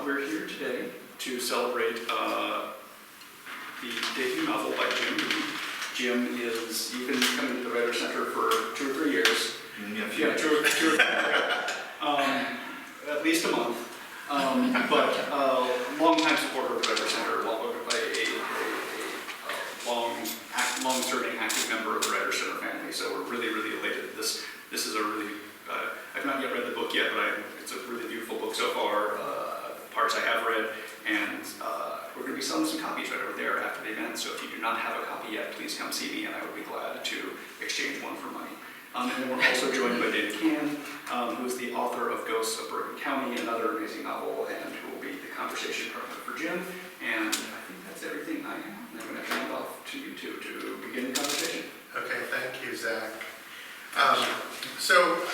we're here today to celebrate the debut novel by Jim Beane. Jim is, you've been coming to the Writer Center for 2 or 3 years. Yeah, two or 3 at least a month. But long-time supporter of the Writer Center, long-serving active member of the Writer Center family. So we're really, really elated. This is a really, I've not yet read the book yet, but it's a really beautiful book so far. Parts I have read, and we're going to be selling some copies right over there after the event. So if you do not have a copy yet, please come see me, and I would be glad to exchange one for money. And then we're also joined by Dana Cann, who is the author of Ghosts of Bergen County, another amazing novel, and who will be the conversation partner for Jim. And I think that's everything I have. And I'm going to hand it off to you two to begin the conversation. Okay, thank you, Zach. So,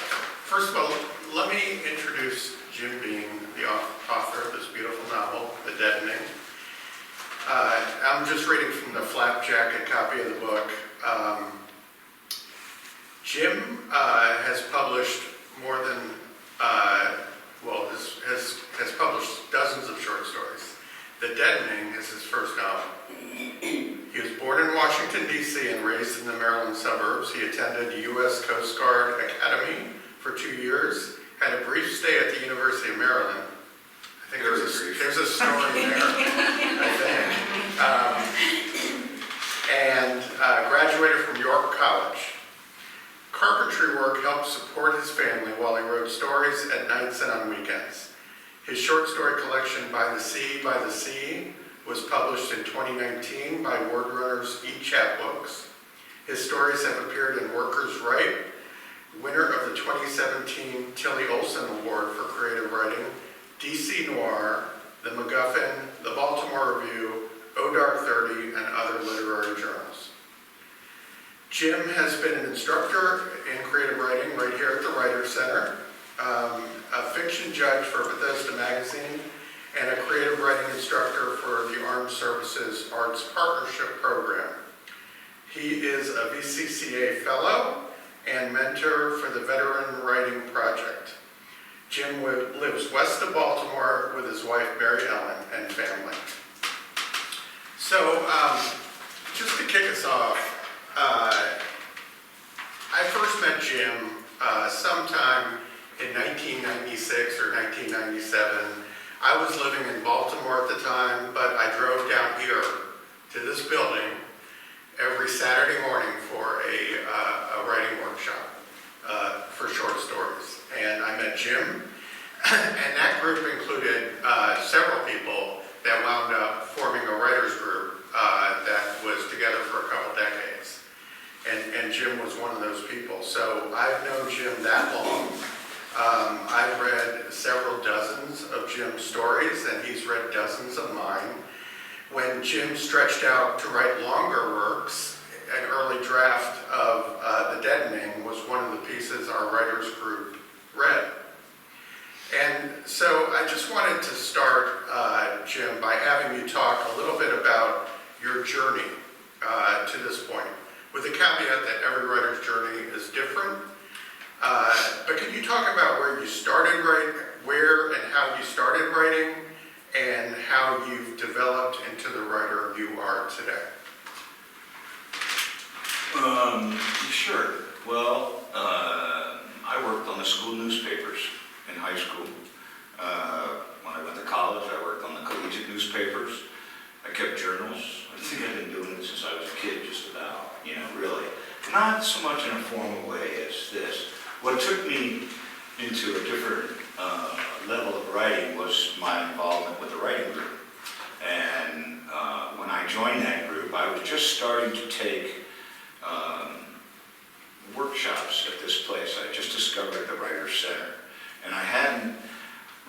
first of all, let me introduce Jim Beane, the author of this beautiful novel, The Deadening. I'm just reading from the flap jacket copy of the book. Jim has published more than, has published dozens of short stories. The Deadening is his first novel. He was born in Washington, D.C. and raised in the Maryland suburbs. He attended U.S. Coast Guard Academy for 2 years, had a brief stay at the University of Maryland. I think there's a story there, I think. And graduated from York College. Carpentry work helped support his family while he wrote stories at nights and on weekends. His short story collection, By the Sea, was published in 2019 by Wordrunner's eChapbooks. His stories have appeared in Workers' Right, winner of the 2017 Tilly Olson Award for Creative Writing, DC Noir, The MacGuffin, The Baltimore Review, O Dark 30, and other literary journals. Jim has been an instructor in creative writing right here at the Writer Center, a fiction judge for Bethesda Magazine, and a creative writing instructor for the Armed Services Arts Partnership Program. He is a VCCA fellow and mentor for the Veteran Writing Project. Jim lives west of Baltimore with his wife Mary Ellen and family. So just to kick us off, I first met Jim sometime in 1996 or 1997. I was living in Baltimore at the time, but I drove down here to this building every Saturday morning for a writing workshop for short stories. And I met Jim, and that group included several people that wound up forming a writers group that was together for a couple decades. And Jim was one of those people. So I've known Jim that long. I've read several dozens of Jim's stories, and he's read dozens of mine. When Jim stretched out to write longer works, an early draft of The Deadening was one of the pieces our writers group read. And so I just wanted to start, Jim, by having you talk a little bit about your journey to this point, with the caveat that every writer's journey is different. But can you talk about where you started writing, where and how you started writing, and how you've developed into the writer you are today? Sure. Well, I worked on the school newspapers in high school. When I went to college, I worked on the collegiate newspapers. I kept journals. I think I've been doing it since I was a kid, just about, really. Not so much in a formal way as this. What took me into a different level of writing was my involvement with the writing group. And when I joined that group, I was just starting to take workshops at this place. I just discovered the Writer's Center. And I hadn't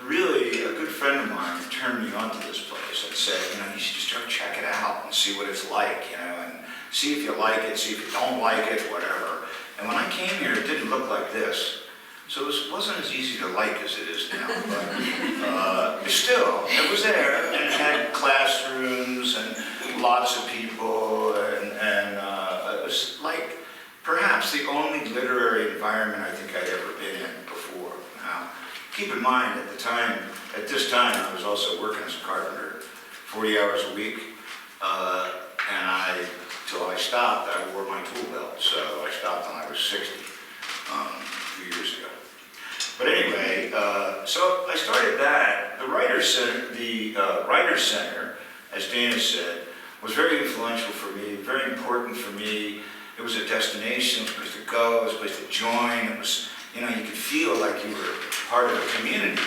really, a good friend of mine turned me onto this place and said, you should just go check it out and see what it's like, and see if you like it, see if you don't like it, whatever. And when I came here, it didn't look like this. So it wasn't as easy to like as it is now, but still, it was there, and it had classrooms and lots of people, and it was like perhaps the only literary environment I think I'd ever been in before. Now, keep in mind, at the time, at this time, I was also working as a carpenter, 40 hours a week, and till I stopped, I wore my tool belt, so I stopped when I was 60, a few years ago. But anyway, so I started that. The Writer's Center, as Dana said, was very influential for me, very important for me. It was a destination, it was a place to go, it was a place to join. It was, you could feel like you were part of a community,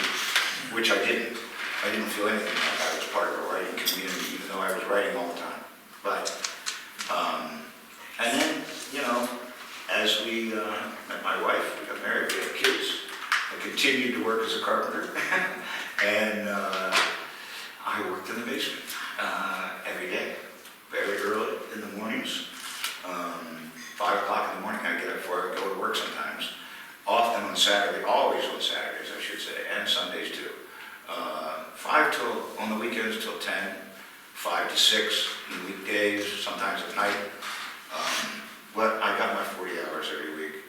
which I didn't. I didn't feel anything like I was part of a writing community, even though I was writing all the time. But, and then, as we met my wife, we got married, we had kids. I continued to work as a carpenter, and I worked in the basement every day, very early in the mornings. 5 o'clock in the morning, I'd get up before I would go to work sometimes. Often on Saturday, always on Saturdays, I should say, and Sundays too. 5 till, on the weekends till 10, 5 to 6 in weekdays, sometimes at night. But I got my 40 hours every week,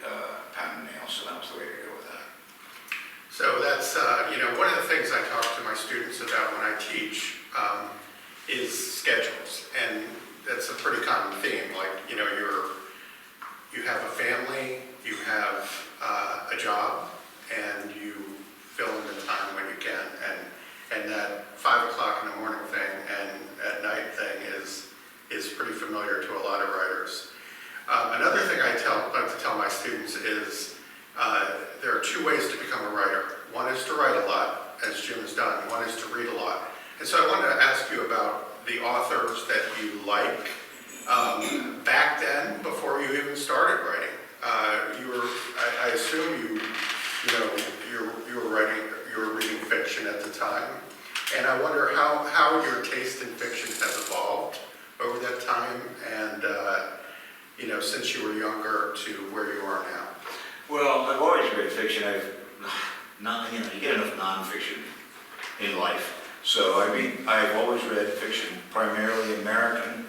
pounding nails, so that was the way to go with that. So that's, one of the things I talk to my students about when I teach is schedules. And that's a pretty common theme. Like, you have a family, you have a job, and you fill in the time when you can. And that 5 o'clock in the morning thing and at night thing is pretty familiar to a lot of writers. Another thing I like to tell my students is there are 2 ways to become a writer. One is to write a lot, as Jim has done. One is to read a lot. And so I wanted to ask you about the authors that you like back then, before you even started writing. I assume you were reading fiction at the time. And I wonder how your taste in fiction has evolved over that time, and since you were younger to where you are now. Well, I've always read fiction. You get enough nonfiction in life. So I've always read fiction, primarily American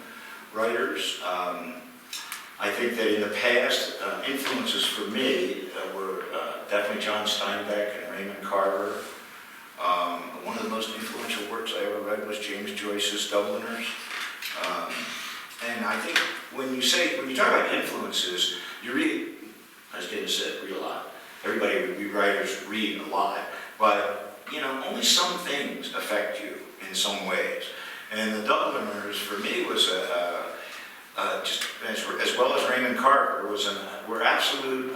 writers. I think that in the past, influences for me were definitely John Steinbeck and Raymond Carver. One of the most influential works I ever read was James Joyce's Dubliners. And I think when you talk about influences, you read, as Dana said, read a lot. We writers read a lot, but only some things affect you in some ways. And the Dubliners, for me, was just as well as Raymond Carver were absolute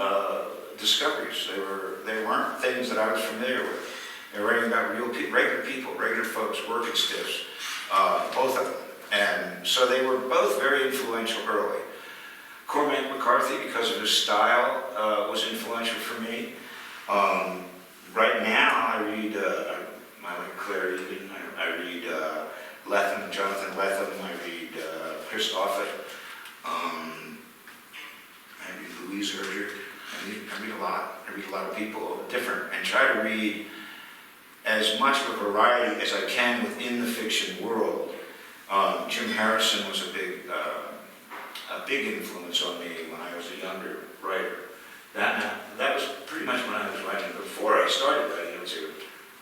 discoveries. They weren't things that I was familiar with. They were writing about regular people, regular folks, working stiffs, both of them. And so they were both very influential early. Cormac McCarthy, because of his style, was influential for me. Right now, I read, I like Claire Egan, I read Jonathan Lethem, I read Chris Offutt, I read Louise Erdrich. I read a lot. I read a lot of people, different, and try to read as much of a variety as I can within the fiction world. Jim Harrison was a big influence on me when I was a younger writer. That was pretty much when I was writing. Before I started writing,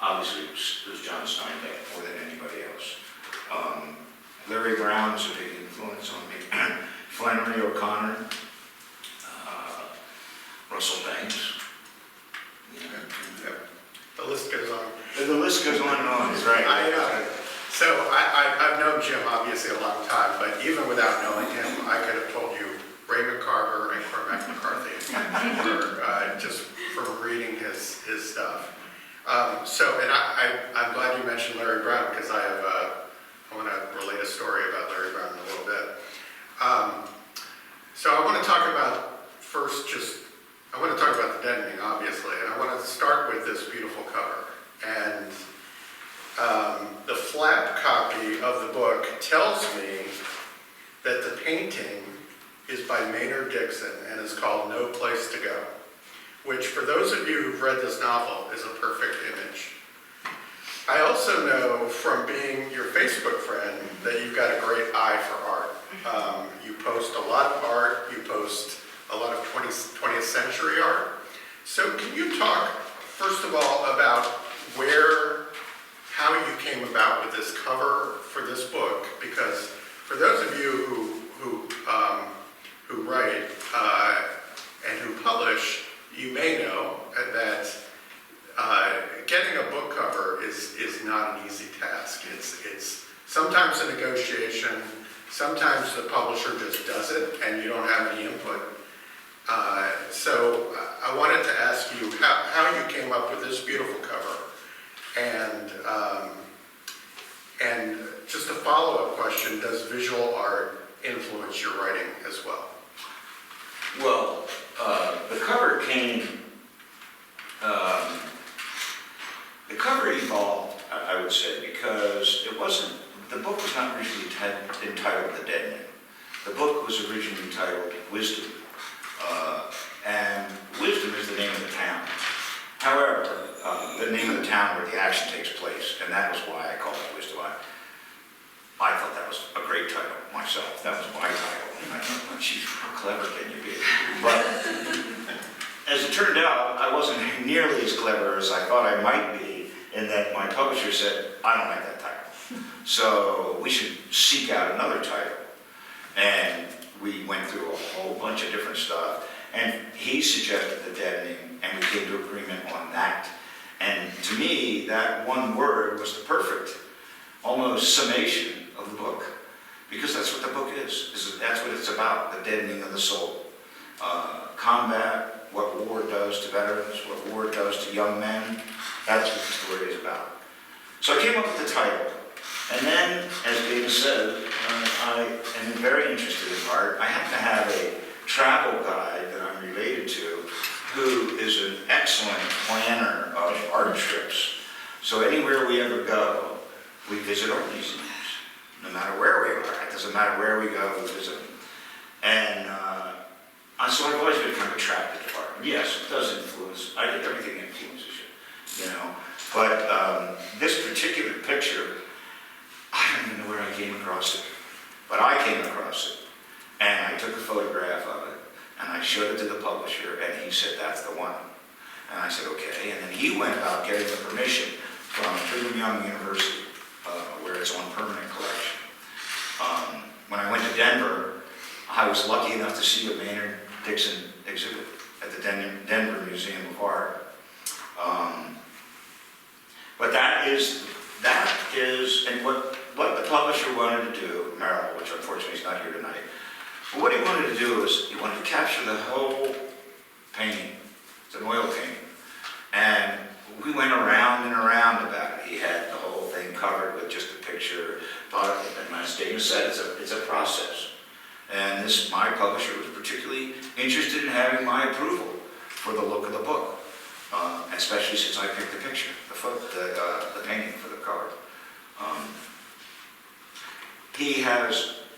obviously it was John Steinbeck more than anybody else. Larry Brown was a big influence on me. Flannery O'Connor, Russell Banks. The list goes on. The list goes on and on, is right. So I've known Jim obviously a long time, but even without knowing him, I could have told you Raymond Carver and Cormac McCarthy, just from reading his stuff. I'm glad you mentioned Larry Brown, because I want to relate a story about Larry Brown in a little bit. So I want to talk about the Deadening, obviously, and I want to start with this beautiful cover. And the flap copy of the book tells me that the painting is by Maynard Dixon and is called No Place to Go, which, for those of you who've read this novel, is a perfect image. I also know from being your Facebook friend that you've got a great eye for art. You post a lot of art, you post a lot of 20th century art. So can you talk, first of all, about where how you came about with this cover for this book, because for those of you who write and who publish, you may know that getting a book cover is not an easy task. It's sometimes a negotiation, sometimes the publisher just does it and you don't have any input. So I wanted to ask you how you came up with this beautiful cover, and just a follow-up question, does visual art influence your writing as well? Well, the cover came, the cover evolved, I would say, because it wasn't, the book was not originally entitled The Deadening. The book was originally titled Wisdom, and Wisdom is the name of the town. However, the name of the town where the action takes place, and that was why I called it Wisdom. I thought that was a great title myself. That was my title. And I thought, geez, how clever can you be? But as it turned out, I wasn't nearly as clever as I thought I might be, in that my publisher said, I don't like that title. So we should seek out another title. And we went through a whole bunch of different stuff. And he suggested The Deadening, and we came to agreement on that. And to me, that one word was the perfect, almost summation of the book. Because that's what the book is that's what it's about, the deadening of the soul. Combat, what war does to veterans, what war does to young men, that's what the story is about. So I came up with the title. And then, as Dana said, I am very interested in art. I happen to have a travel guide that I'm related to who is an excellent planner of art trips. So anywhere we ever go, we visit art museums. No matter where we are, it doesn't matter where we go, we visit them. And so I've always been kind of attracted to art. Yes, it does influence. I think everything influences you, you know. But this particular picture, I don't even know where I came across it, but I came across it, and I took a photograph of it, and I showed it to the publisher, and he said, that's the one. And I said, okay. And then he went about getting the permission from Brigham Young University, where it's on permanent collection. When I went to Denver, I was lucky enough to see a Maynard Dixon exhibit at the Denver Museum of Art. But that is, and what the publisher wanted to do, Merrill, which unfortunately is not here tonight, but what he wanted to do was, he wanted to capture the whole painting. It's an oil painting. And we went around and around about it. He had the whole thing covered with just a picture. And as Dana said, it's a process. And my publisher was particularly interested in having my approval for the look of the book, especially since I picked the picture, the painting for the cover.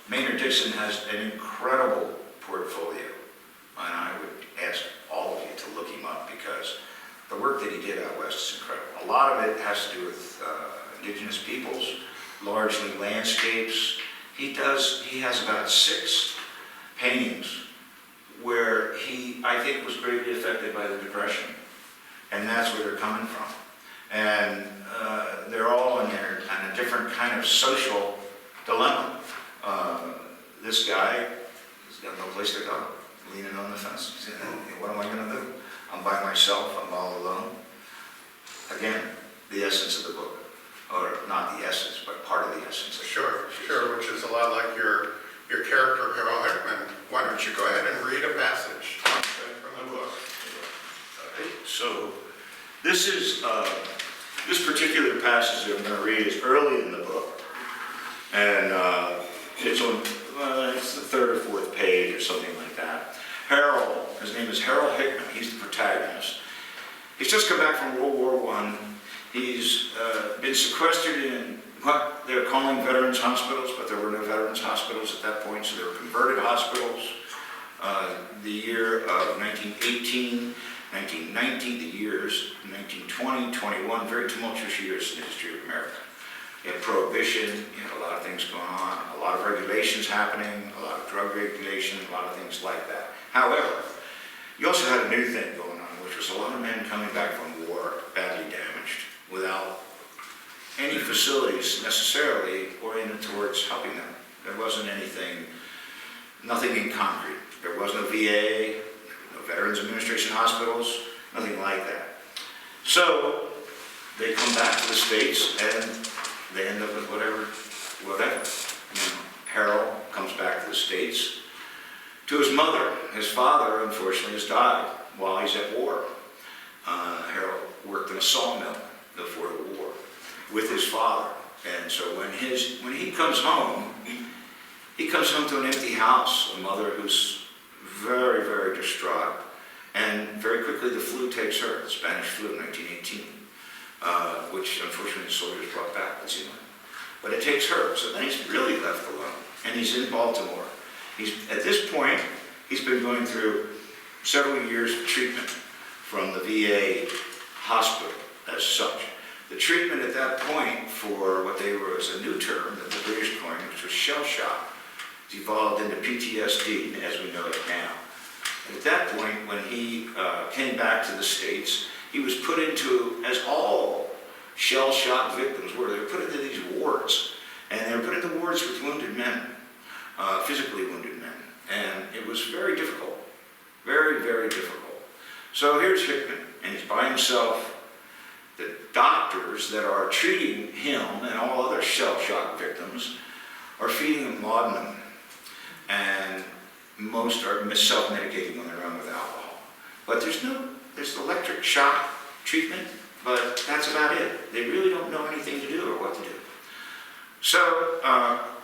Maynard Dixon has an incredible portfolio, and I would ask all of you to look him up because the work that he did out west is incredible. A lot of it has to do with indigenous peoples, largely landscapes. He has about 6 paintings where he, I think, was greatly affected by the Depression, and that's where they're coming from. And they're all in a different kind of social dilemma. This guy has got no place to go, leaning on the fence. He said, what am I going to do? I'm by myself, I'm all alone. Again, the essence of the book, or not the essence, but part of the essence. Sure, which is a lot like your character, Harrell Hickman. Why don't you go ahead and read a passage from the book? So, this particular passage that I'm going to read is early in the book, and it's the 3rd or 4th page or something like that. Harrell, his name is Harrell Hickman, he's the protagonist. He's just come back from World War I. He's been sequestered in what they're calling veterans hospitals, but there were no veterans hospitals at that point, so they were converted hospitals. The year of 1918, 1919, the years 1920, 21, very tumultuous years in the history of America. You had prohibition, you had a lot of things going on, a lot of regulations happening, a lot of drug regulation, a lot of things like that. However, you also had a new thing going on, which was a lot of men coming back from war, badly damaged, without any facilities necessarily oriented towards helping them. There wasn't anything, nothing in concrete. There was no VA, no Veterans Administration hospitals, nothing like that. So they come back to the States and they end up with whatever. Harrell comes back to the States to his mother. His father, unfortunately, has died while he's at war. Harrell worked in a sawmill before the war with his father. And so when he comes home to an empty house, a mother who's very, very distraught. And very quickly the flu takes her, the Spanish flu in 1918, which unfortunately the soldiers brought back to Zealand. But it takes her, so then he's really left alone. And he's in Baltimore. At this point, he's been going through several years of treatment from the VA hospital as such. The treatment at that point for what was a new term that the British coined, which was shell shock, it's evolved into PTSD as we know it now. And at that point, when he came back to the States, he was put into, as all shell shock victims were, they were put into these wards. And they were put into wards with wounded men, physically wounded men. And it was very difficult, very, very difficult. So here's Hickman, and he's by himself. The doctors that are treating him and all other shell shock victims are feeding him laudanum. And most are self-medicating on their own with alcohol. But there's electric shock treatment, but that's about it. They really don't know anything to do or what to do. So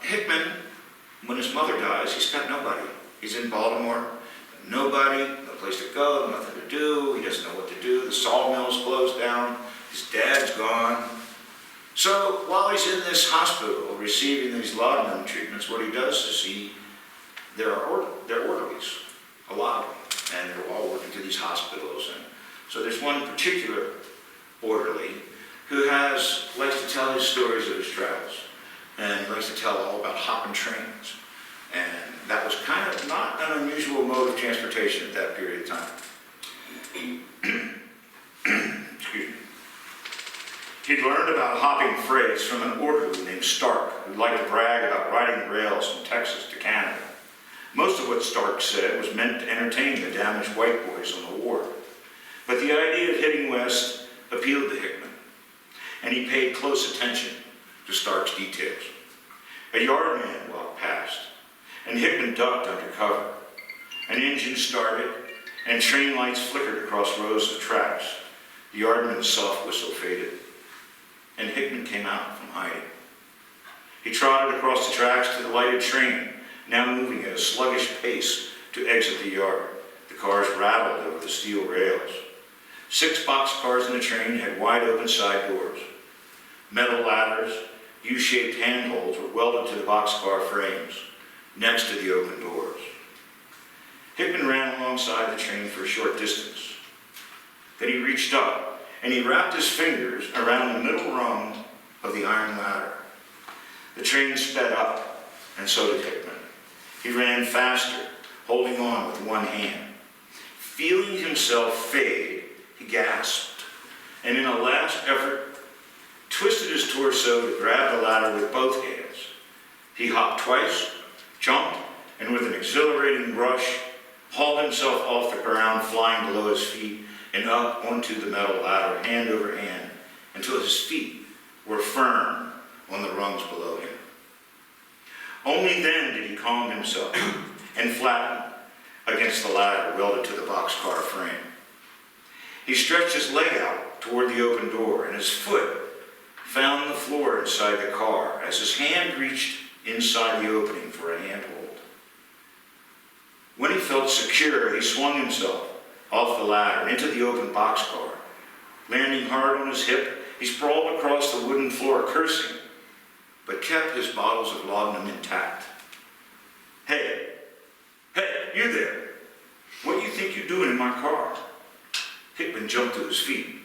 Hickman, when his mother dies, he's got nobody. He's in Baltimore, nobody, no place to go, nothing to do. He doesn't know what to do. The sawmill's closed down. His dad's gone. So while he's in this hospital receiving these laudanum treatments, what he does is they're orderlies, a lot of them, and they're all working through these hospitals. And so there's one particular orderly who likes to tell his stories of his travels, and likes to tell all about hopping trains. And that was kind of not an unusual mode of transportation at that period of time. Excuse me. He'd learned about hopping freights from an orderly named Stark, who liked to brag about riding rails from Texas to Canada. Most of what Stark said was meant to entertain the damaged white boys on the wharf. But the idea of heading west appealed to Hickman, and he paid close attention to Stark's details. A yardman walked past, and Hickman ducked under cover. An engine started, and train lights flickered across rows of tracks. The yardman's soft whistle faded, and Hickman came out from hiding. He trotted across the tracks to the lighted train, now moving at a sluggish pace to exit the yard. The cars rattled over the steel rails. 6 boxcars in the train had wide open side doors. Metal ladders, U-shaped handholds were welded to the boxcar frames, next to the open doors. Hickman ran alongside the train for a short distance. Then he reached up, and he wrapped his fingers around the middle rung of the iron ladder. The train sped up, and so did Hickman. He ran faster, holding on with one hand. Feeling himself fade, he gasped, and in a last effort, twisted his torso to grab the ladder with both hands. He hopped twice, jumped, and with an exhilarating rush, hauled himself off the ground, flying below his feet, and up onto the metal ladder, hand over hand, until his feet were firm on the rungs below him. Only then did he calm himself and flatten against the ladder welded to the boxcar frame. He stretched his leg out toward the open door, and his foot found the floor inside the car as his hand reached inside the opening for a handhold. When he felt secure, he swung himself off the ladder into the open boxcar. Landing hard on his hip, he sprawled across the wooden floor, cursing, but kept his bottles of laudanum intact. Hey, you there. What do you think you're doing in my car? Hickman jumped to his feet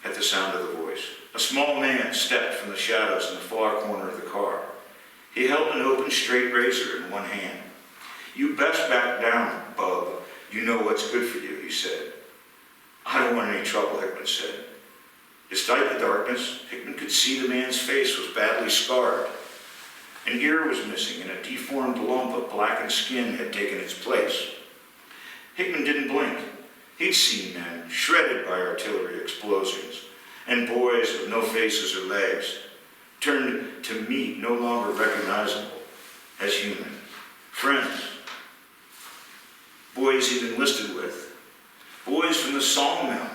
at the sound of the voice. A small man stepped from the shadows in the far corner of the car. He held an open straight razor in one hand. You best back down, bub. You know what's good for you, he said. I don't want any trouble, Hickman said. Despite the darkness, Hickman could see the man's face was badly scarred. An ear was missing, and a deformed lump of blackened skin had taken its place. Hickman didn't blink. He'd seen men shredded by artillery explosions, and boys with no faces or legs, turned to meat no longer recognizable as human. Friends. Boys he'd enlisted with. Boys from the sawmill.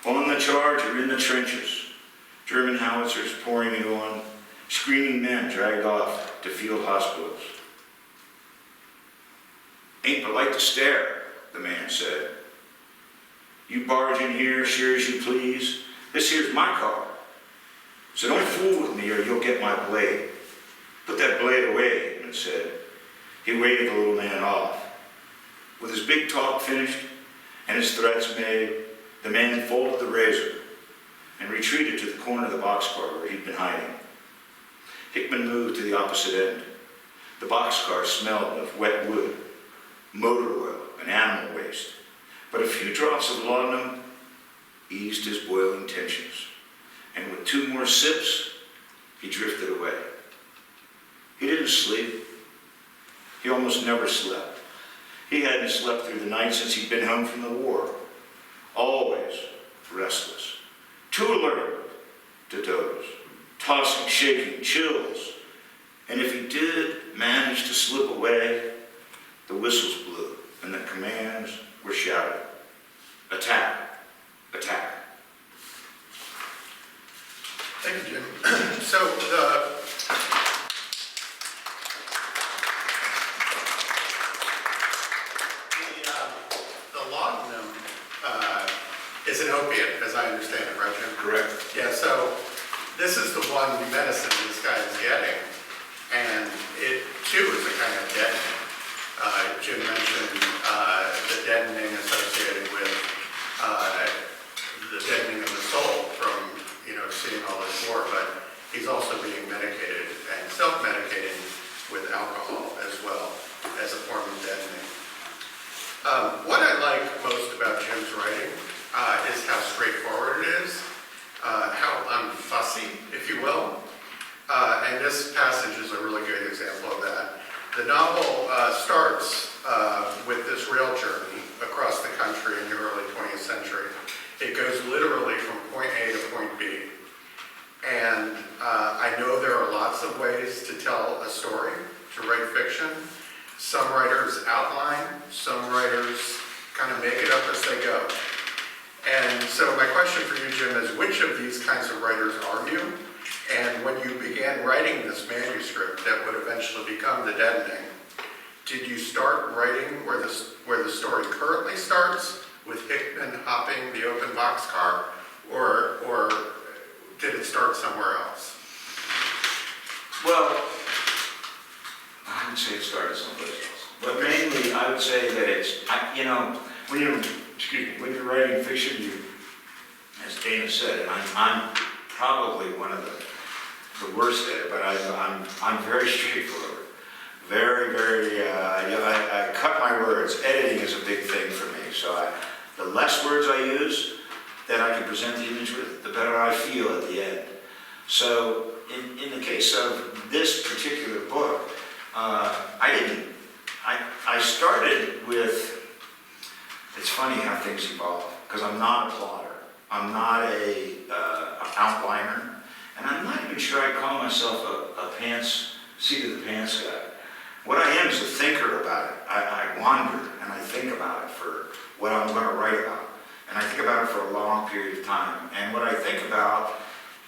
On the charge or in the trenches. German howitzers pouring it on. Screaming men dragged off to field hospitals. Ain't polite to stare, the man said. You barge in here, sure as you please. This here's my car. So don't fool with me or you'll get my blade. Put that blade away, Hickman said. He waved the little man off. With his big talk finished and his threats made, the man folded the razor and retreated to the corner of the boxcar where he'd been hiding. Hickman moved to the opposite end. The boxcar smelled of wet wood, motor oil, and animal waste, but a few drops of laudanum eased his boiling tensions, and with 2 more sips, he drifted away. He didn't sleep. He almost never slept. He hadn't slept through the night since he'd been home from the war. Always restless, too alert to doze, tossing, shaking, chills. And if he did manage to slip away, the whistles blew and the commands were shouted. Attack, attack. Thank you, Jim. So the laudanum is an opiate, as I understand it, right, Jim? Correct. Yeah, so this is the one medicine this guy is getting, and it, too, is a kind of deadening. Jim mentioned the deadening associated with the deadening of the soul from, seeing all this war, but he's also being medicated and self-medicating with alcohol as well as a form of deadening. What I like most about Jim's writing is how straightforward it is, how unfussy, if you will, and this passage is a really good example of that. The novel starts with this rail journey across the country in the early 20th century. It goes literally from point A to point B. And I know there are lots of ways to tell a story, to write fiction. Some writers outline, some writers kind of make it up as they go. And so my question for you, Jim, is which of these kinds of writers are you? And when you began writing this manuscript that would eventually become The Deadening, did you start writing where the story currently starts, with Hickman hopping the open boxcar, or did it start somewhere else? Well, I would say it started someplace else. But mainly, I would say that it's, when you're writing fiction, as Dana said, and I'm probably one of the worst at it, but I'm very straightforward. Very, very, I cut my words. Editing is a big thing for me. So the less words I use that I can present the image with, the better I feel at the end. So in the case of this particular book, I started with, it's funny how things evolve, because I'm not a plotter. I'm not an outliner, and I'm not even sure I call myself a seat of the pants guy. What I am is a thinker about it. I wander and I think about it for what I'm going to write about. And I think about it for a long period of time. And what I think about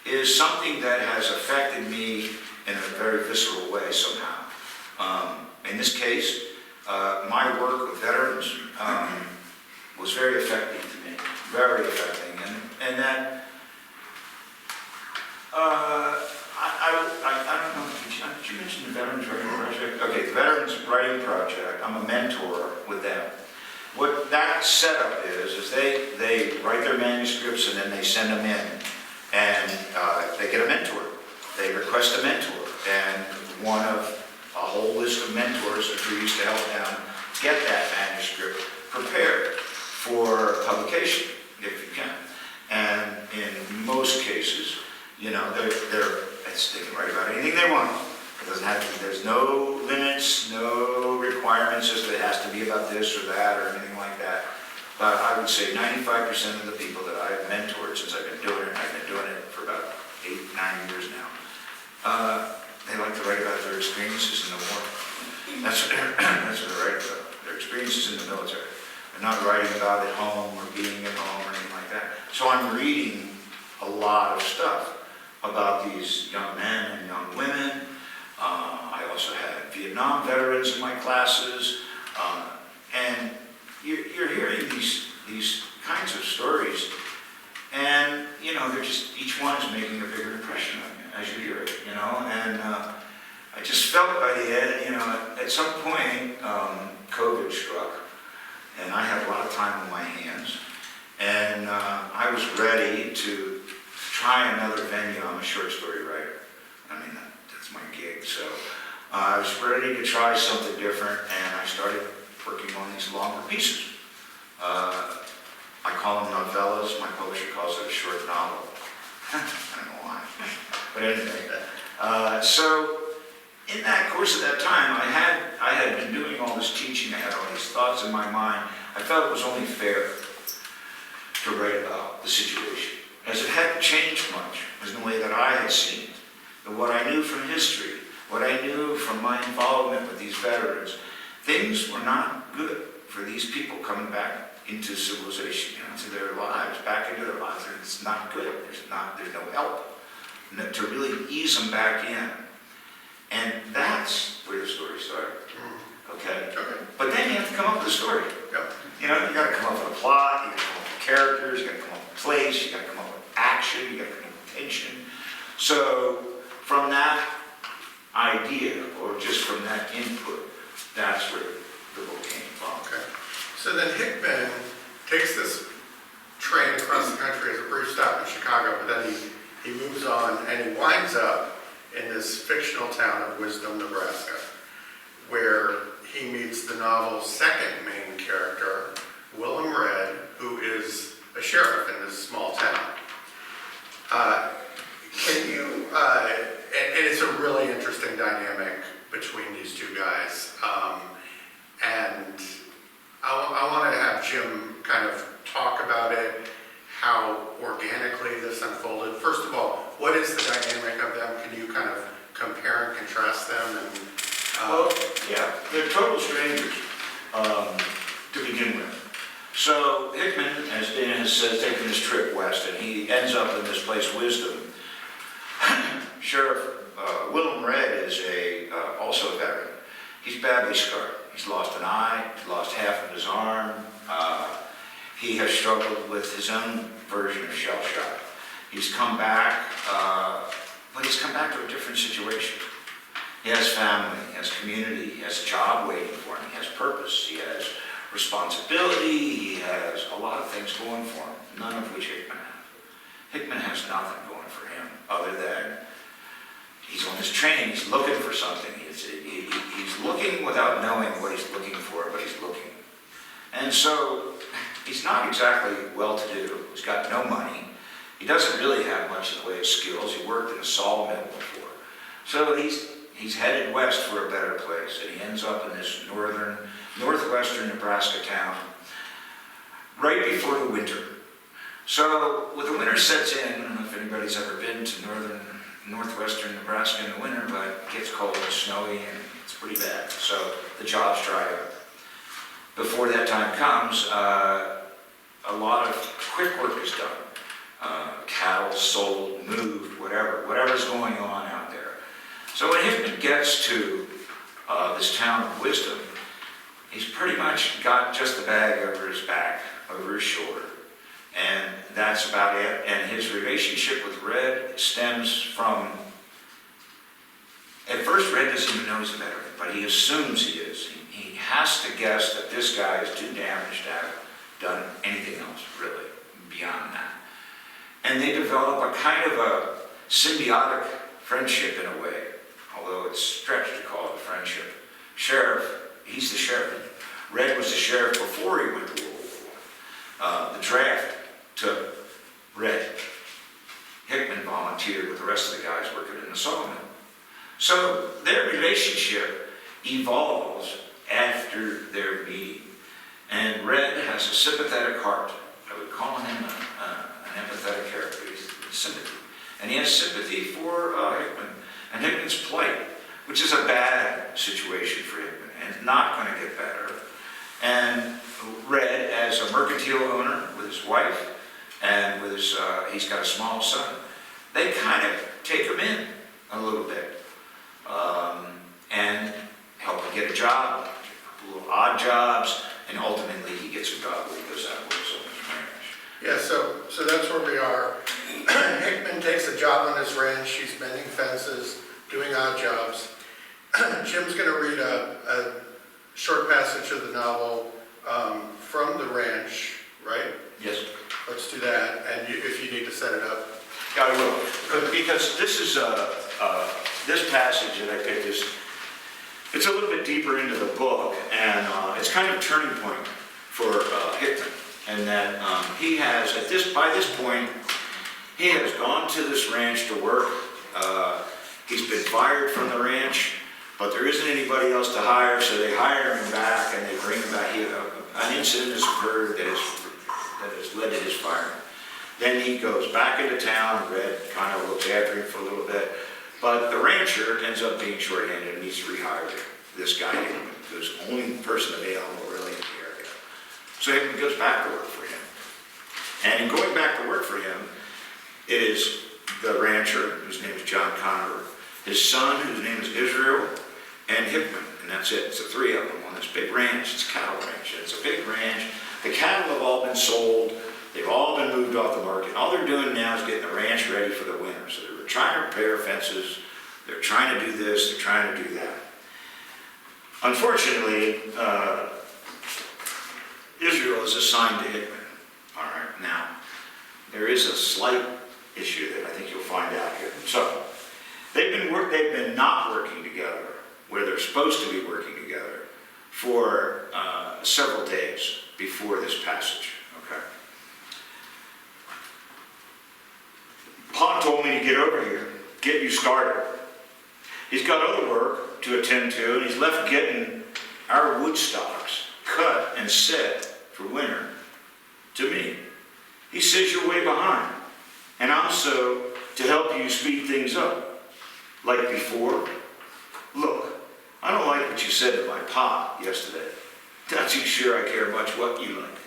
is something that has affected me in a very visceral way somehow. In this case, my work with veterans was very affecting to me, very affecting. And that, I don't know, did you mention the Veterans Writing Project? Okay, the Veterans Writing Project, I'm a mentor with them. What that setup is they write their manuscripts and then they send them in, and they get a mentor. They request a mentor, and one of a whole list of mentors agrees to help them get that manuscript prepared for publication, if you can. And in most cases, you know, they can write about anything they want. It doesn't have to, there's no limits, no requirements as to it has to be about this or that or anything like that. But I would say 95% of the people that I have mentored since I've been doing it, I've been doing it for about 8-9 years now, they like to write about their experiences in the war. That's what they're writing about, their experiences in the military. They're not writing about at home or being at home or anything like that. So I'm reading a lot of stuff about these young men and young women. I also had Vietnam veterans in my classes. And you're hearing these kinds of stories, and you know, they're just, each one is making a bigger impression on you as you hear it, you know. And I just felt by the end, you know, at some point, COVID struck, and I had a lot of time on my hands, and I was ready to try another venue. I'm a short story writer. I mean, that's my gig. So I was ready to try something different, and I started working on these longer pieces. I call them novellas. My publisher calls it a short novel. I don't know why. But anyway, so in that course of that time, I had been doing all this teaching. I had all these thoughts in my mind. I felt it was only fair to write about the situation, as it hadn't changed much in the way that I had seen it. But what I knew from history, what I knew from my involvement with these veterans, things were not good for these people coming back into civilization, you know, to their lives, back into their lives. It's not good. There's no help to really ease them back in. And that's where the story started. Okay? But then you have to come up with a story. Yep. You know, you got to come up with a plot, you got to come up with characters, you got to come up with a place, you got to come up with action, you got to come up with tension. So from that idea, or just from that input, that's where the book came from. Okay. So then Hickman takes this train across the country as a brief stop in Chicago, but then he moves on and he winds up in this fictional town of Wisdom, Nebraska, where he meets the novel's second main character, Willem, who is a sheriff in this small town. Can you, and it's a really interesting dynamic between these two guys. And I want to have Jim kind of talk about it, how organically this unfolded. First of all, what is the dynamic of them? Can you kind of compare and contrast them? And well, yeah, they're total strangers to begin with. So Hickman, as Dana has said, is taking this trip west, and he ends up in this place, Wisdom. Sheriff Willem is also a veteran. He's badly scarred. He's lost an eye, he's lost half of his arm. He has struggled with his own version of shell shock. He's come back, but he's come back to a different situation. He has family, he has community, he has a job waiting for him, he has purpose, he has responsibility, he has a lot of things going for him, none of which Hickman has. Hickman has nothing going for him other than he's on his train, he's looking for something. He's looking without knowing what he's looking for, but he's looking. And so he's not exactly well-to-do. He's got no money. He doesn't really have much in the way of skills. He worked in a sawmill before. So he's headed west for a better place, and he ends up in this northwestern Nebraska town right before the winter. So when the winter sets in, I don't know if anybody's ever been to northwestern Nebraska in the winter, but it gets cold and snowy and it's pretty bad. So the jobs dry up. Before that time comes, a lot of quick work is done. Cattle sold, moved, whatever's going on out there. So when Hickman gets to this town of Wisdom, he's pretty much got just the bag over his back, over his shoulder. And that's about it. And his relationship with Red stems from, at first Red doesn't even know he's a veteran, but he assumes he is. He has to guess that this guy is too damaged to have done anything else, really, beyond that. And they develop a kind of a symbiotic friendship in a way, although it's stretched to call it a friendship. Sheriff, he's the sheriff. Red was the sheriff before he went to World War I. The draft took Red Hickman volunteered with the rest of the guys working in the sawmill. So their relationship evolves after their meeting. And Red has a sympathetic heart. I would call him an empathetic character. He's sympathy. And he has sympathy for Hickman and Hickman's plight, which is a bad situation for Hickman, and it's not going to get better. And Red, as a mercantile owner with his wife, and with his, he's got a small son, they kind of take him in a little bit and help him get a job, little odd jobs, and ultimately he gets a job where he goes out and works on his ranch. Yeah, so that's where we are. Hickman takes a job on his ranch. He's mending fences, doing odd jobs. Jim's going to read a short passage of the novel from the ranch, right? Yes. Let's do that, and if you need to set it up. Yeah, I will. Because this is this passage that I picked is, it's a little bit deeper into the book, and it's kind of a turning point for Hickman, and that he has, by this point, he has gone to this ranch to work. He's been fired from the ranch, but there isn't anybody else to hire, so they hire him back, and they bring him back. An incident has occurred that has led to his firing. Then he goes back into town. Red kind of looks after him for a little bit, but the rancher ends up being short-handed and needs to rehire this guy, who's the only person available really in the area. So Hickman goes back to work for him. And in going back to work for him, it is the rancher, whose name is John Conover, his son, whose name is Israel, and Hickman, and that's it. It's the three of them on this big ranch. It's a cattle ranch. It's a big ranch. The cattle have all been sold. They've all been moved off the market. All they're doing now is getting the ranch ready for the winter. So they're trying to repair fences. They're trying to do this. They're trying to do that. Unfortunately, Israel is assigned to Hickman. All right, now, there is a slight issue that I think you'll find out here. So, they've been not working together where they're supposed to be working together for several days before this passage. Okay. Pa told me to get over here, get you started. He's got other work to attend to, and he's left getting our wood stocks cut and set for winter to me. He says you're way behind, and also to help you speed things up. Like before, look, I don't like what you said to my pa yesterday. Not too sure I care much what you like.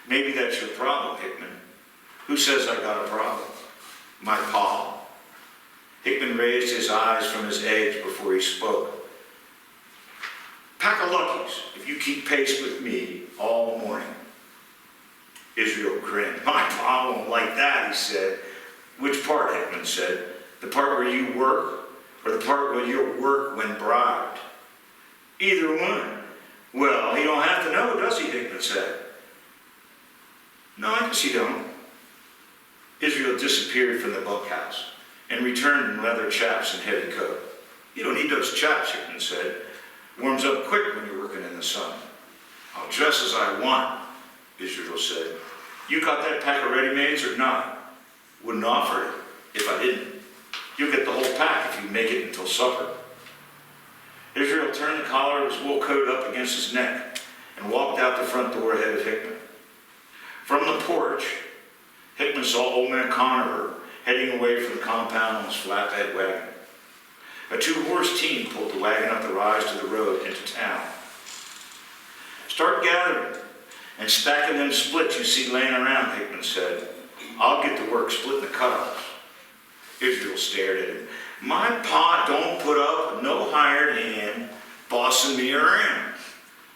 Maybe that's your problem, Hickman. Who says I got a problem? My pa? Hickman raised his eyes from his eggs before he spoke. Pack of luckies if you keep pace with me all morning. Israel grinned. My pa won't like that, he said. Which part, Hickman said? The part where you work, or the part where you'll work when bribed? Either one. Well, he don't have to know, does he, Hickman said. No, I guess you don't. Israel disappeared from the bunkhouse and returned in leather chaps and heavy coat. You don't need those chaps, Hickman said. Warms up quick when you're working in the sun. I'll dress as I want, Israel said. You got that pack of ready-mades or not? Wouldn't offer it if I didn't. You'll get the whole pack if you make it until supper. Israel turned the collar of his wool coat up against his neck and walked out the front door ahead of Hickman. From the porch, Hickman saw old man Conover heading away from the compound on his flatbed wagon. A two-horse team pulled the wagon up the rise to the road into town. Start gathering and stacking them splits you see laying around, Hickman said. I'll get to work splitting the cutoffs. Israel stared at him. My pa don't put up with no hired hand bossing me around.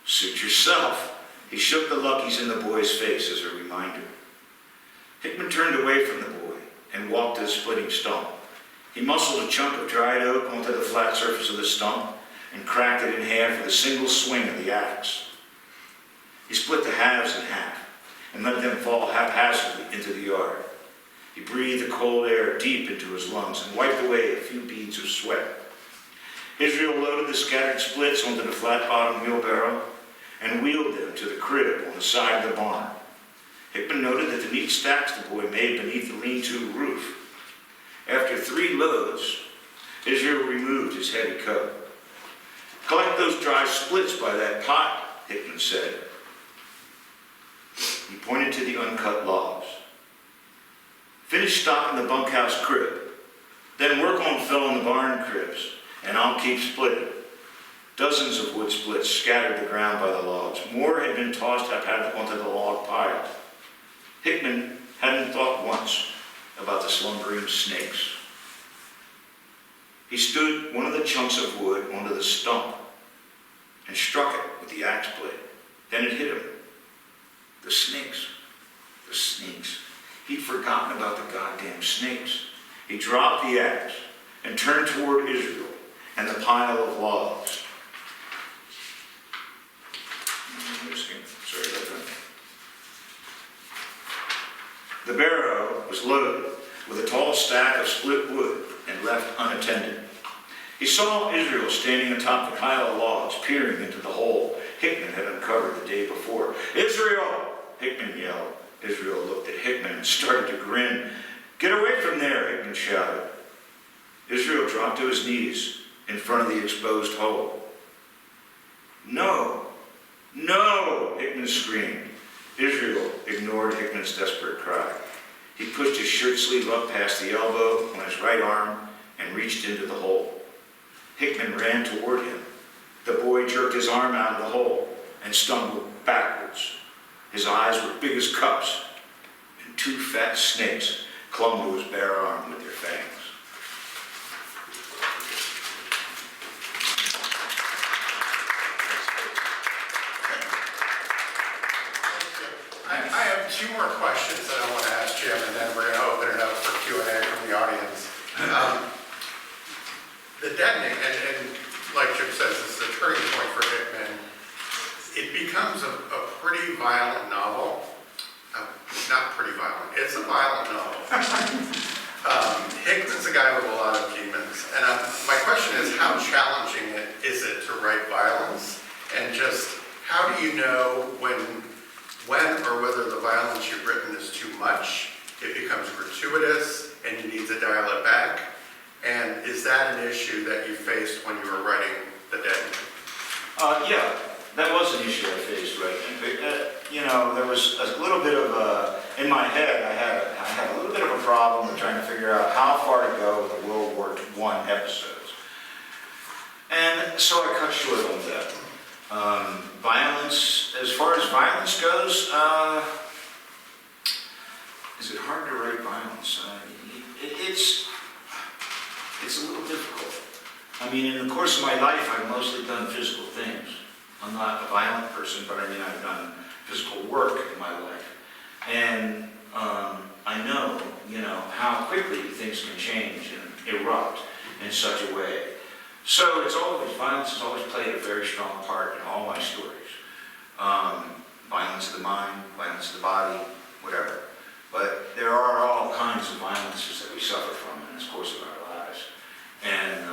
Suit yourself. He shook the luckies in the boy's face as a reminder. Hickman turned away from the boy and walked to the splitting stump. He muscled a chunk of dried oak onto the flat surface of the stump and cracked it in half with a single swing of the axe. He split the halves in half and let them fall haphazardly into the yard. He breathed the cold air deep into his lungs and wiped away a few beads of sweat. Israel loaded the scattered splits onto the flat-bottomed wheelbarrow and wheeled them to the crib on the side of the barn. Hickman noted that the neat stacks the boy made beneath the lean-to roof After 3 loads, Israel removed his heavy coat. "Collect those dry splits by that pot," Hickman said. He pointed to the uncut logs. "Finish stocking the bunkhouse crib. Then work on filling the barn cribs, and I'll keep splitting." Dozens of wood splits scattered the ground by the logs. More had been tossed haphazardly onto the log pile. Hickman hadn't thought once about the slumbering snakes. He stood one of the chunks of wood onto the stump and struck it with the axe blade. Then it hit him. The snakes. The snakes. He'd forgotten about the goddamn snakes. He dropped the axe and turned toward Israel and the pile of logs. Sorry about that. The barrow was loaded with a tall stack of split wood and left unattended. He saw Israel standing atop the pile of logs, peering into the hole Hickman had uncovered the day before. "Israel!" Hickman yelled. Israel looked at Hickman and started to grin. "Get away from there!" Hickman shouted. Israel dropped to his knees in front of the exposed hole. "No! No!" Hickman screamed. Israel ignored Hickman's desperate cry. He pushed his shirt sleeve up past the elbow on his right arm and reached into the hole. Hickman ran toward him. The boy jerked his arm out of the hole and stumbled backwards. His eyes were big as cups, and 2 fat snakes clung to his bare arm with their fangs. I have 2 more questions that I want to ask Jim, and then we're going to open it up for Q&A from the audience. The Deadening, and like Jim says, this is a turning point for Hickman. It becomes a pretty violent novel. Not pretty violent, it's a violent novel. Hickman's a guy with a lot of demons, and my question is, how challenging is it to write violence? And just how do you know when or whether the violence you've written is too much, it becomes gratuitous, and you need to dial it back? And is that an issue that you faced when you were writing The Deadening? Yeah, that was an issue I faced writing it. There was a little bit of in my head, I had a little bit of a problem with trying to figure out how far to go with the World War I episodes. And so I cut short on that. Violence, as far as violence goes, is it hard to write violence? It's a little difficult. I mean, in the course of my life, I've mostly done physical things. I'm not a violent person, but I've done physical work in my life. And I know, how quickly things can change and erupt in such a way. So violence has always played a very strong part in all my stories. Violence of the mind, violence of the body, whatever. But there are all kinds of violences that we suffer from in the course of our lives. And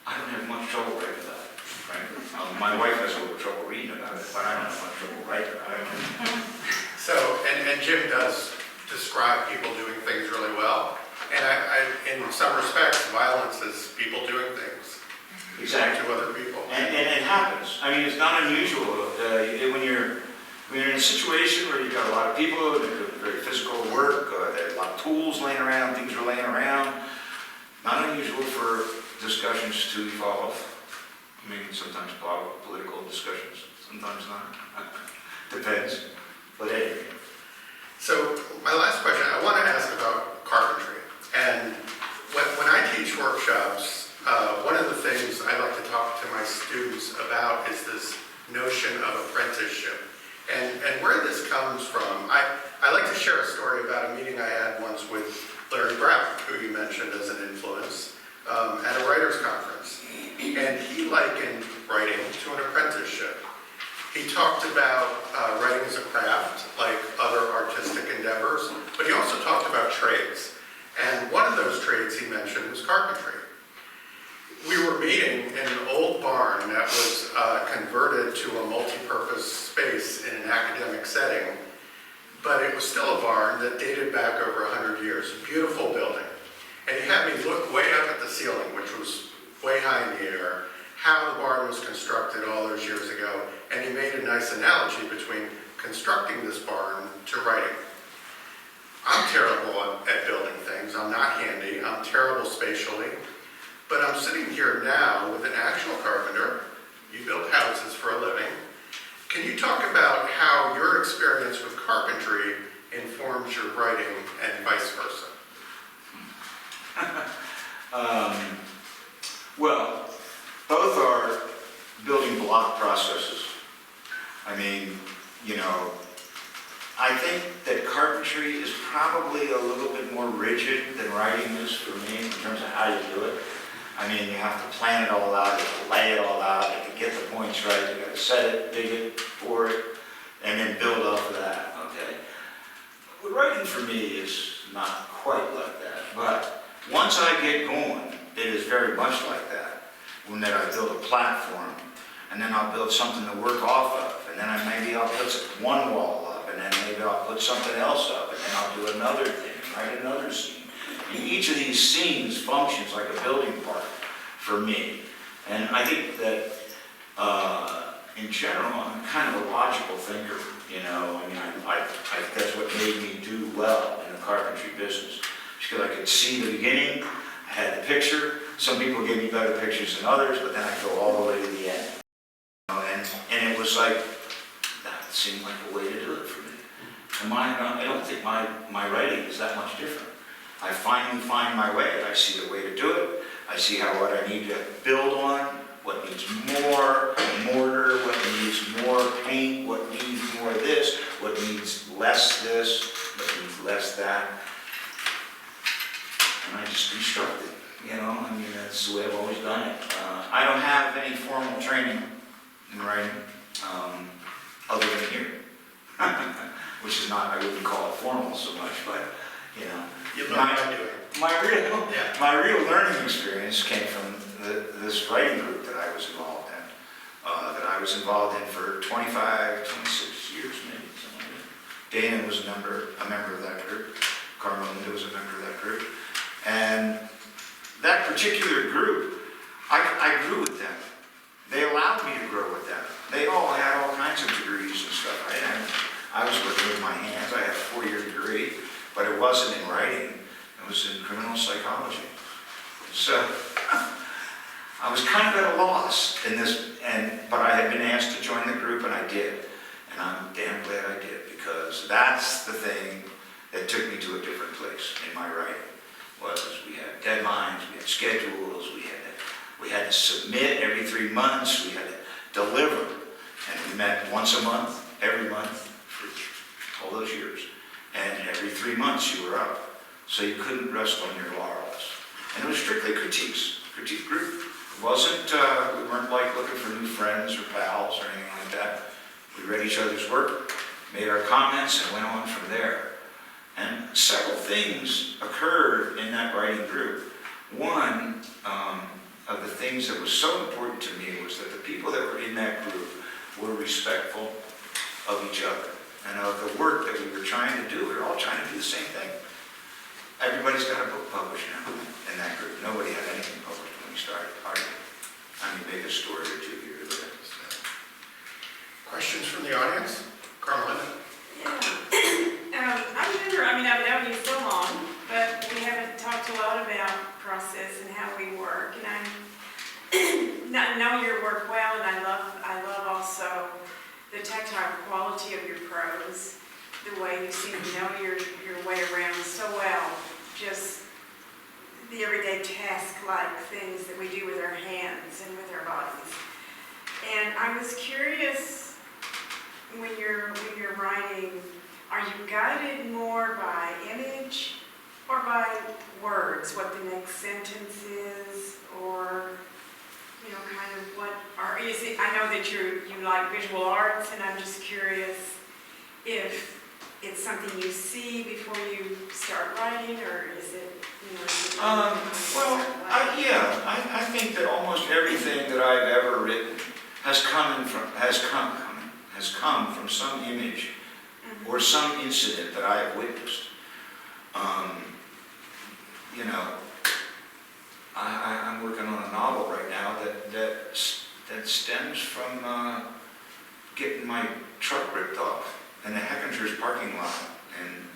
I don't have much trouble writing about it, frankly. My wife has a little trouble reading about it, but I don't have much trouble writing about it. So, and Jim does describe people doing things really well. And in some respects, violence is people doing things. Exactly. To other people. And it happens. I mean, it's not unusual. When you're in a situation where you've got a lot of people doing very physical work, there's a lot of tools laying around, things are laying around, not unusual for discussions to evolve. I mean, sometimes political discussions, sometimes not. Depends. But anyway. So my last question, I want to ask about carpentry. And when I teach workshops, one of the things I like to talk to my students about is this notion of apprenticeship. And where this comes from, I like to share a story about a meeting I had once with Larry Brown, who you mentioned as an influence, at a writers' conference. And he likened writing to an apprenticeship. He talked about writing as a craft, like other artistic endeavors, but he also talked about trades. And one of those trades he mentioned was carpentry. We were meeting in an old barn that was converted to a multi-purpose space in an academic setting, but it was still a barn that dated back over 100 years, a beautiful building. And he had me look way up at the ceiling, which was way high in the air, how the barn was constructed all those years ago, and he made a nice analogy between constructing this barn to writing. I'm terrible at building things. I'm not handy. I'm terrible spatially. But I'm sitting here now with an actual carpenter. You build houses for a living. Can you talk about how your experience with carpentry informs your writing and vice versa? Well, both are building block processes. I mean, you know, I think that carpentry is probably a little bit more rigid than writing is for me in terms of how you do it. I mean, you have to plan it all out, you have to lay it all out, you have to get the points right, you got to set it, dig it, pour it, and then build off of that, okay? Well, writing for me is not quite like that, but once I get going, it is very much like that. When then I build a platform, and then I'll build something to work off of, and then maybe I'll put one wall up, and then maybe I'll put something else up, and then I'll do another thing, write another scene. And each of these scenes functions like a building part for me. And I think that in general, I'm kind of a logical thinker, you know. I mean, I that's what made me do well in the carpentry business. Because I could see the beginning, I had the picture. Some people give me better pictures than others, but then I go all the way to the end. You know, and it was like, that seemed like a way to do it for me. And I don't think my writing is that much different. I finally find my way. I see the way to do it. I see what I need to build on, what needs more mortar, what needs more paint, what needs more this, what needs less this, what needs less that. And I just construct it, you know. I mean, that's the way I've always done it. I don't have any formal training in writing, other than here, which is not, I wouldn't call it formal so much, but, you know. You learn by doing. My real learning experience came from this writing group that I was involved in for 25, 26 years maybe, something like that. Dana was a member of that group. Carmelinda was a member of that group. And that particular group, I grew with them. They allowed me to grow with them. They all had all kinds of degrees and stuff. I was working with my hands. I had a 4-year degree. But it wasn't in writing, it was in criminal psychology. So I was kind of at a loss in this, but I had been asked to join the group and I did. And I'm damn glad I did, because that's the thing that took me to a different place in my writing. Was we had deadlines, we had schedules, we had to submit every 3 months, we had to deliver. And we met once a month, every month for all those years. And every 3 months you were up. So you couldn't rest on your laurels. And it was strictly critiques, critique group. It wasn't, we weren't like looking for new friends or pals or anything like that. We read each other's work, made our comments, and went on from there. And several things occurred in that writing group. One of the things that was so important to me was that the people that were in that group were respectful of each other. And of the work that we were trying to do. We were all trying to do the same thing. Everybody's got a book published now in that group. Nobody had anything published when we started. I mean, maybe a story or two here or there. Questions from the audience? Carmelinda? Yeah. I wonder, I mean, I've known you so long, but we haven't talked a lot about process and how we work. And I know your work well, and I love also the tactile quality of your prose, the way you seem to know your way around so well, just the everyday task-like things that we do with our hands and with our bodies. And I was curious, when you're writing, are you guided more by image or by words, what the next sentence is, or you know, kind of what, or is it, I know that you like visual arts, and I'm just curious if it's something you see before you start writing, or is it, you know? I think that almost everything that I've ever written has come from some image or some incident that I have witnessed. You know, I'm working on a novel right now that stems from getting my truck ripped off in the Heckinger's parking lot in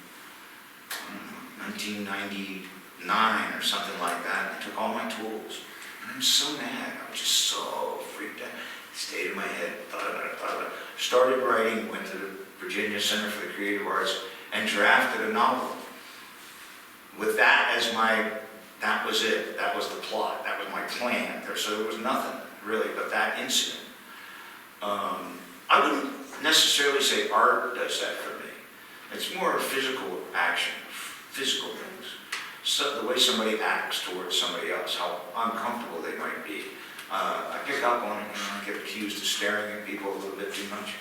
1999 or something like that. And I took all my tools. And I'm so mad. I was just so freaked out. Stayed in my head, thought about it. Started writing, went to the Virginia Center for the Creative Arts, and drafted a novel. With that as that was it. That was the plot. That was my plan. So there was nothing really but that incident. I wouldn't necessarily say art does that for me. It's more physical action, physical things. So the way somebody acts towards somebody else, how uncomfortable they might be. I pick up on it, I get accused of staring at people a little bit too much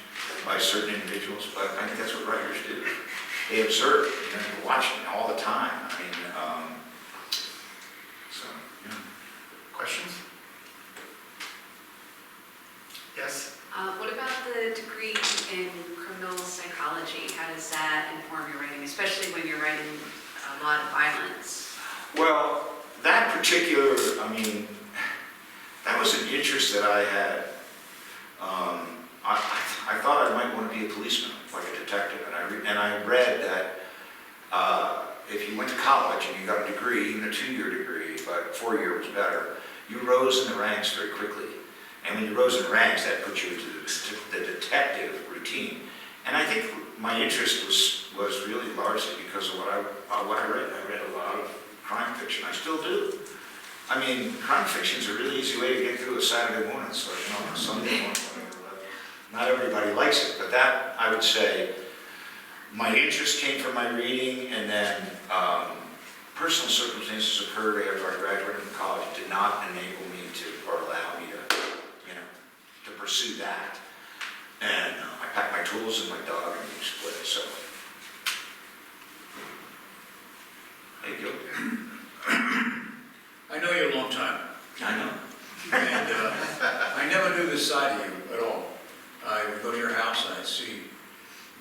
by certain individuals, but I think that's what writers do. They observe, you're watching all the time. I mean, so, yeah. Questions? Yes? What about the degree in criminal psychology? How does that inform your writing, especially when you're writing a lot of violence? Well, that particular, that was an interest that I had. I thought I might want to be a policeman, like a detective, and I read that if you went to college and you got a degree, even a 2-year degree, but 4-year was better, you rose in the ranks very quickly. And when you rose in the ranks, that put you into the detective routine. And I think my interest was really largely because of what I read. I read a lot of crime fiction. I still do. Crime fiction's a really easy way to get through a Saturday morning, so a Sunday morning, whatever. But not everybody likes it, but that, I would say, my interest came from my reading, and then personal circumstances occurred after I graduated from college did not enable me to, or allow me to pursue that. And I packed my tools and my dog and we split, so. There you go. I know you a long time, I know. and I never knew this side of you at all. I would go to your house and I'd see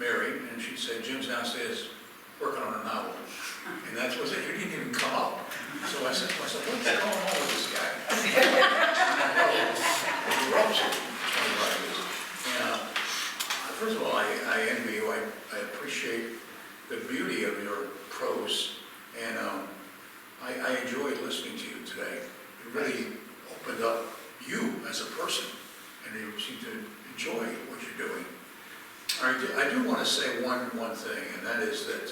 Mary, and she'd say, Jim's downstairs working on a novel. And that was it, you didn't even come up. So I said to myself, what's going on with this guy? You're up to. And, first of all, I envy you. I appreciate the beauty of your prose, and I enjoyed listening to you today. It really opened up you as a person, and you seem to enjoy what you're doing. I do want to say one thing, and that is that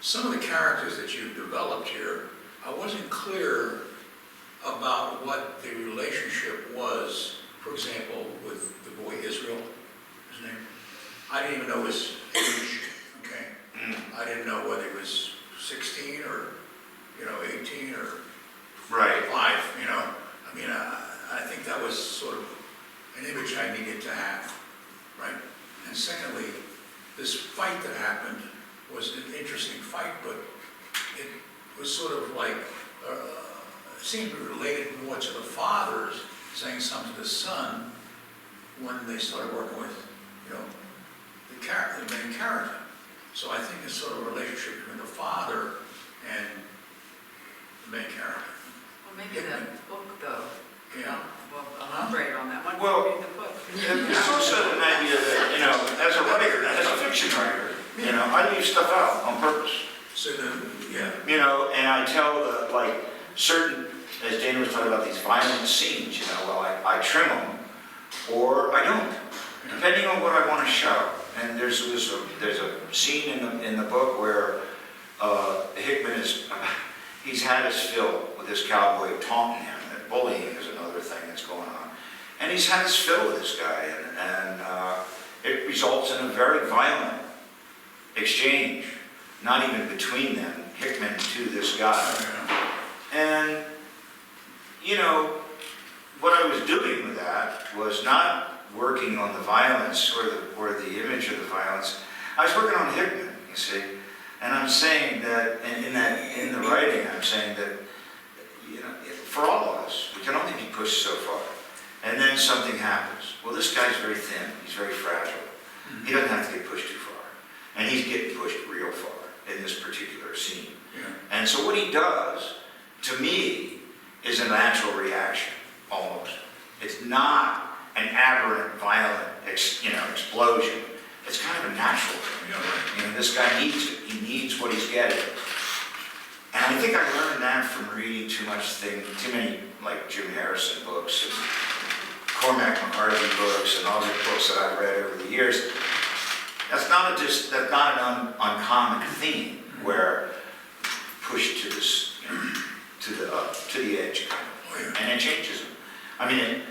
some of the characters that you've developed here, I wasn't clear about what the relationship was, for example, with the boy Israel, his name. I didn't even know his age, okay? I didn't know whether he was 16 or, 18 or Right. 5, I think that was sort of an image I needed to have, right? And secondly, this fight that happened was an interesting fight, but it was sort of like, seemed to be related more to the fathers saying something to the son when they started working with, the main character. So I think it's sort of a relationship between the father and the main character. Well, maybe the book, though. Yeah. Well, elaborate on that. Why Well, don't you read the book? There's also an idea that, as a writer, as a fiction writer, I leave stuff out on purpose. So then, yeah. And I tell certain, as Dana was talking about these violent scenes, I trim them or I don't, depending on what I want to show. And there's a scene in the book where Hickman he's had his fill with this cowboy taunting him, and bullying is another thing that's going on. And he's had his fill with this guy, and it results in a very violent exchange, not even between them, Hickman to this guy. And, what I was doing with that was not working on the violence or the image of the violence. I was working on Hickman, you see. And I'm saying that, in the writing, I'm saying that, for all of us, we can only be pushed so far. And then something happens. Well, this guy's very thin. He's very fragile. He doesn't have to get pushed too far. And he's getting pushed real far in this particular scene. Yeah. And so what he does to me, is a natural reaction, almost. It's not an aberrant, violent, explosion. It's kind of a natural thing. This guy needs it. He needs what he's getting. And I think I learned that from reading too many like Jim Harrison books and Cormac McCarthy books and all the books that I've read over the years. That's not an uncommon theme where pushed to this, to the edge, and it changes them. I mean,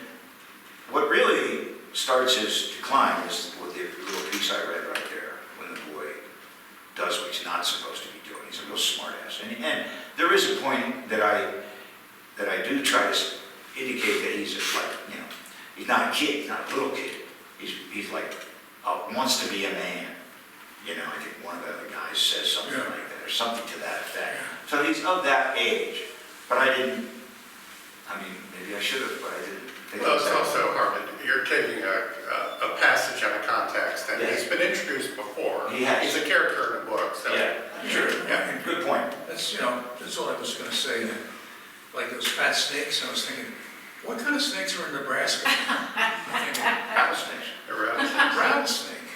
what really starts his decline is with the little piece I read right there, when the boy does what he's not supposed to be doing. He's a real smart ass. And there is a point that I do try to indicate that he's just like, he's not a kid, he's not a little kid. He's like, wants to be a man. I think one of the other guys says something like that, or something to that effect. So he's of that age. But maybe I should have, but I didn't think Well, of it's that. also hard, you're taking a passage out of context, and Yes. he's been introduced before. He has. He's a character in the book, so. Yeah, sure, yeah, good point. That's all I was gonna say. Like those fat snakes, I was thinking, what kind of snakes are in Nebraska? I'm thinking, Rattlesnakes. Around. rattlesnake.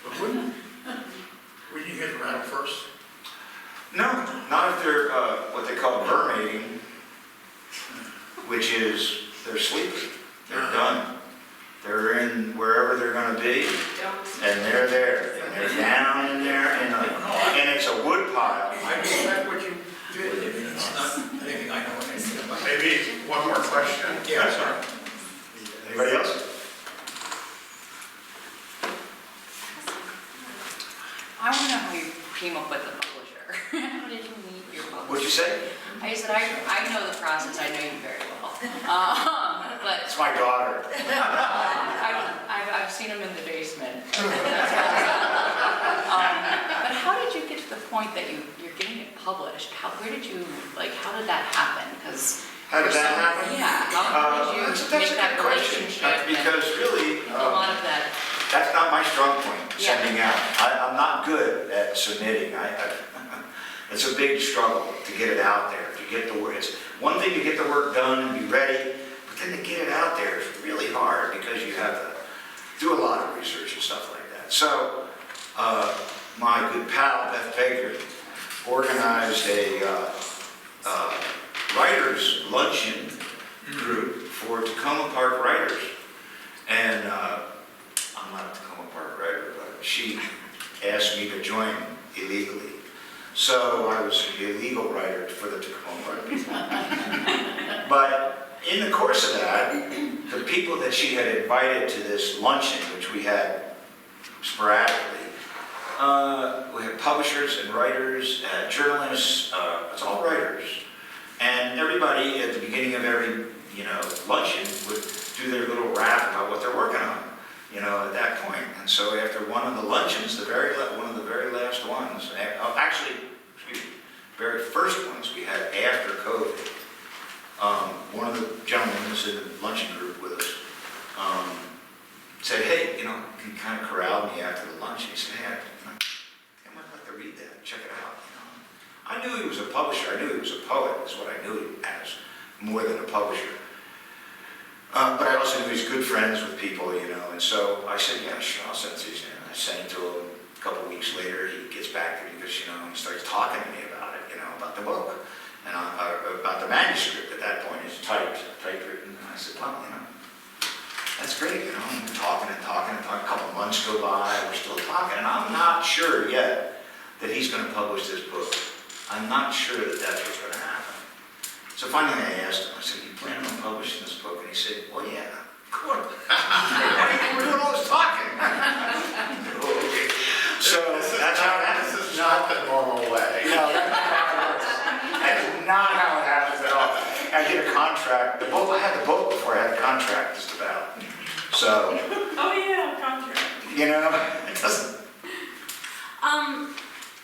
But wouldn't you hit the rattle first? No, not if they're what they call vermating, which is they're sleeping, they're done. They're in wherever they're going to be, and they're there, and they're down in there, and it's a wood pile. I respect what you did. I mean, it's not anything I know anything about. Maybe one more question. Yeah, sorry. Anybody else? I want to know how you came up with the publisher. How did you meet your publisher? What'd you say? I said, I know the process, I know you very well. But It's my daughter. I've seen him in the basement. But how did you get to the point that you're getting it published? How did that happen? How did that happen? Yeah, how did you That's make a that good question. relationship? Because really, A lot of that. that's not my strong point, Yeah. sending out. I'm not good at submitting. It's a big struggle to get it out there, to get the word. It's one thing to get the work done and be ready, but then to get it out there is really hard because you have to do a lot of research and stuff like that. So my good pal, Beth Baker, organized a writers luncheon group for Tacoma Park writers. And I'm not a Tacoma Park writer, but she asked me to join illegally. So I was an illegal writer for the Tacoma Park people. But in the course of that, the people that she had invited to this luncheon, which we had sporadically, we had publishers and writers, journalists, it's all writers. And everybody at the beginning of every, luncheon would do their little rap about what they're working on, at that point. And so after one of the luncheons, one of the very last ones, very first ones we had after COVID, one of the gentlemen who was in the luncheon group with us said, hey, can you kind of corral me after the lunch? He said, hey, I might like to read that, check it out. I knew he was a publisher. I knew he was a poet, is what I knew him as, more than a publisher. But I also knew he's good friends with people, and so I said, yeah, sure, I'll send these in. I sent it to him. A couple weeks later, he gets back to me because, he starts talking to me about it, about the book, and about the manuscript at that point. It's typewritten, and I said, well, that's great, we're talking and talking, a couple of months go by, we're still talking, and I'm not sure yet that he's going to publish this book. I'm not sure that that's what's going to happen. So finally I asked him, I said, you planning on publishing this book? And he said, well, yeah, of course. Why do you think we're doing all this talking? Oh, okay. So that's how it happens. This is not the normal way. No, that is not how it happens at all. I get a contract. I had the book before I had a contract just about. So, Oh, yeah, contract. it doesn't.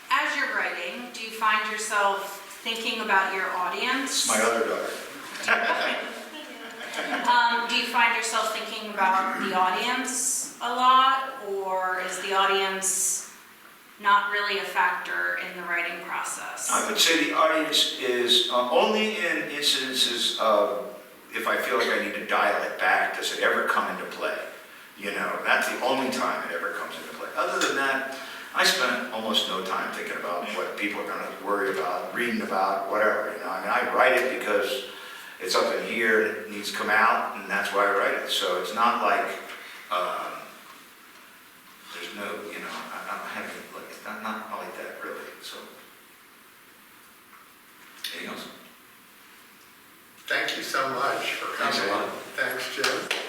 As you're writing, do you find yourself thinking about your audience? It's my other daughter. Do you find yourself thinking about the audience a lot, or is the audience not really a factor in the writing process? I would say the audience is only in incidences of, if I feel like I need to dial it back, does it ever come into play? You know, that's the only time it ever comes into play. Other than that, I spent almost no time thinking about what people are going to worry about, reading about, whatever. You know, I mean, I write it because it's up in here and it needs to come out, and that's why I write it. So it's not like there's no, you know, I'm having like it's not like that really. So, anything else? Thank you so much for Thanks a coming. lot. Thanks, Jim.